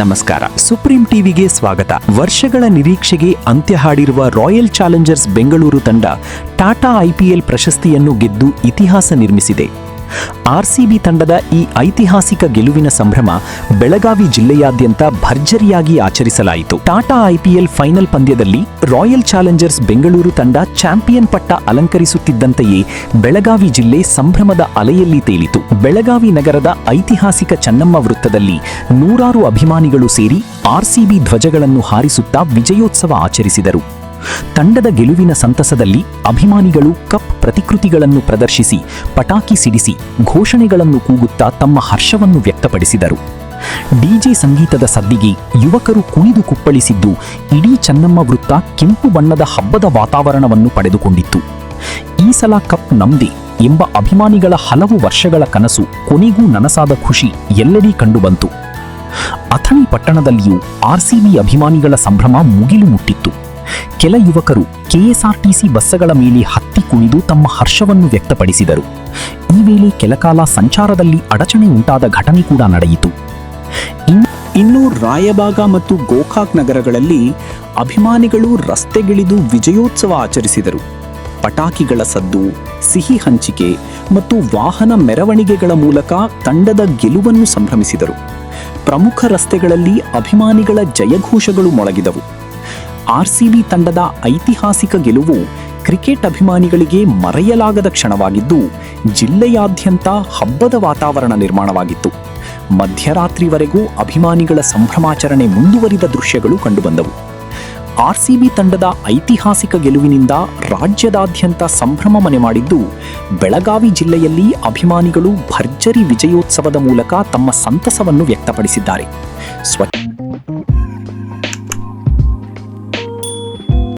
ನಮಸ್ಕಾರ. ಸುಪ್ರೀಂ ಟಿವಿಗೆ ಸ್ವಾಗತ. ವರ್ಷಗಳ ನಿರೀಕ್ಷೆಗೆ ಅಂತ್ಯ ಹಾಡಿರುವ ರಾಯಲ್ ಚಾಲೆಂಜರ್ಸ್ ಬೆಂಗಳೂರು ತಂಡ ಟಾಟಾ ಐಪಿಎಲ್ ಪ್ರಶಸ್ತಿಯನ್ನು ಗೆದ್ದು ಇತಿಹಾಸ ನಿರ್ಮಿಸಿದೆ. ಆರ್ಸಿಬಿ ತಂಡದ ಈ ಐತಿಹಾಸಿಕ ಗೆಲುವಿನ ಸಂಭ್ರಮ ಬೆಳಗಾವಿ ಜಿಲ್ಲೆಯಾದ್ಯಂತ ಭರ್ಜರಿಯಾಗಿ ಆಚರಿಸಲಾಯಿತು. ಟಾಟಾ ಐಪಿಎಲ್ ಫೈನಲ್ ಪಂದ್ಯದಲ್ಲಿ ರಾಯಲ್ ಚಾಲೆಂಜರ್ಸ್ ಬೆಂಗಳೂರು ತಂಡ ಚಾಂಪಿಯನ್ ಪಟ್ಟ ಅಲಂಕರಿಸುತ್ತಿದ್ದಂತೆಯೇ ಬೆಳಗಾವಿ ಜಿಲ್ಲೆ ಸಂಭ್ರಮದ ಅಲೆಯಲ್ಲಿ ತೇಲಿತು. ಬೆಳಗಾವಿ ನಗರದ ಐತಿಹಾಸಿಕ ಚೆನ್ನಮ್ಮ ವೃತ್ತದಲ್ಲಿ ನೂರಾರು ಅಭಿಮಾನಿಗಳು ಸೇರಿ ಆರ್ಸಿಬಿ ಧ್ವಜಗಳನ್ನು ಹಾರಿಸುತ್ತಾ ವಿಜಯೋತ್ಸವ ಆಚರಿಸಿದರು. ತಂಡದ ಗೆಲುವಿನ ಸಂತಸದಲ್ಲಿ ಅಭಿಮಾನಿಗಳು ಕಪ್ ಪ್ರತಿಕೃತಿಗಳನ್ನು ಪ್ರದರ್ಶಿಸಿ, ಪಟಾಕಿ ಸಿಡಿಸಿ, ಘೋಷಣೆಗಳನ್ನು ಕೂಗುತ್ತಾ ತಮ್ಮ ಹರ್ಷವನ್ನು ವ್ಯಕ್ತಪಡಿಸಿದರು. ಡಿಜೆ ಸಂಗೀತದ ಸದ್ದಿಗೆ ಯುವಕರು ಕುಣಿದು ಕುಪ್ಪಳಿಸಿದ್ದು ಇಡೀ ಚೆನ್ನಮ್ಮ ವೃತ್ತ ಕೆಂಪು ಬಣ್ಣದ ಹಬ್ಬದ ವಾತಾವರಣವನ್ನು ಪಡೆದುಕೊಂಡಿತ್ತು. ಈ ಸಲ ಕಪ್ ನಮ್ದೇ ಎಂಬ ಅಭಿಮಾನಿಗಳ ಹಲವು ವರ್ಷಗಳ ಕನಸು ಕೊನೆಗೂ ನನಸಾದ ಖುಷಿ ಎಲ್ಲೆಡೆ ಕಂಡುಬಂತು. ಅಥಣಿ ಪಟ್ಟಣದಲ್ಲಿಯೂ ಆರ್ಸಿಬಿ ಅಭಿಮಾನಿಗಳ ಸಂಭ್ರಮ ಮುಗಿಲು ಮುಟ್ಟಿತ್ತು. ಕೆಲ ಯುವಕರು ಕೆಎಸ್ಆರ್ಟಿಸಿ ಬಸ್ಗಳ ಮೇಲೆ ಹತ್ತಿ ಕುಣಿದು ತಮ್ಮ ಹರ್ಷವನ್ನು ವ್ಯಕ್ತಪಡಿಸಿದರು. ಈ ವೇಳೆ ಕೆಲಕಾಲ ಸಂಚಾರದಲ್ಲಿ ಅಡಚಣೆ ಉಂಟಾದ ಘಟನೆ ಕೂಡ ನಡೆಯಿತು. ಇನ್ನು ರಾಯಬಾಗ ಮತ್ತು ಗೋಕಾಕ್ ನಗರಗಳಲ್ಲಿ ಅಭಿಮಾನಿಗಳು ರಸ್ತೆಗಿಳಿದು ವಿಜಯೋತ್ಸವ ಆಚರಿಸಿದರು. ಪಟಾಕಿಗಳ ಸದ್ದು, ಸಿಹಿ ಹಂಚಿಕೆ ಮತ್ತು ವಾಹನ ಮೆರವಣಿಗೆಗಳ ಮೂಲಕ ತಂಡದ ಗೆಲುವನ್ನು ಸಂಭ್ರಮಿಸಿದರು. ಪ್ರಮುಖ ರಸ್ತೆಗಳಲ್ಲಿ ಅಭಿಮಾನಿಗಳ ಜಯಘೋಷಗಳು ಮೊಳಗಿದವು. ಆರ್ಸಿಬಿ ತಂಡದ ಐತಿಹಾಸಿಕ ಗೆಲುವು ಕ್ರಿಕೆಟ್ ಅಭಿಮಾನಿಗಳಿಗೆ ಮರೆಯಲಾಗದ ಕ್ಷಣವಾಗಿದ್ದು, ಜಿಲ್ಲೆಯಾದ್ಯಂತ ಹಬ್ಬದ ವಾತಾವರಣ ನಿರ್ಮಾಣವಾಗಿತ್ತು. ಮಧ್ಯರಾತ್ರಿವರೆಗೂ ಅಭಿಮಾನಿಗಳ ಸಂಭ್ರಮಾಚರಣೆ ಮುಂದುವರಿದ ದೃಶ್ಯಗಳು ಕಂಡುಬಂದವು. ಆರ್ಸಿಬಿ ತಂಡದ ಐತಿಹಾಸಿಕ ಗೆಲುವಿನಿಂದ ರಾಜ್ಯದಾದ್ಯಂತ ಸಂಭ್ರಮ ಮನೆ ಮಾಡಿದ್ದು, ಬೆಳಗಾವಿ ಜಿಲ್ಲೆಯಲ್ಲಿ ಅಭಿಮಾನಿಗಳು ಭರ್ಜರಿ ವಿಜಯೋತ್ಸವದ ಮೂಲಕ ತಮ್ಮ ಸಂತಸವನ್ನು ವ್ಯಕ್ತಪಡಿಸಿದ್ದಾರೆ.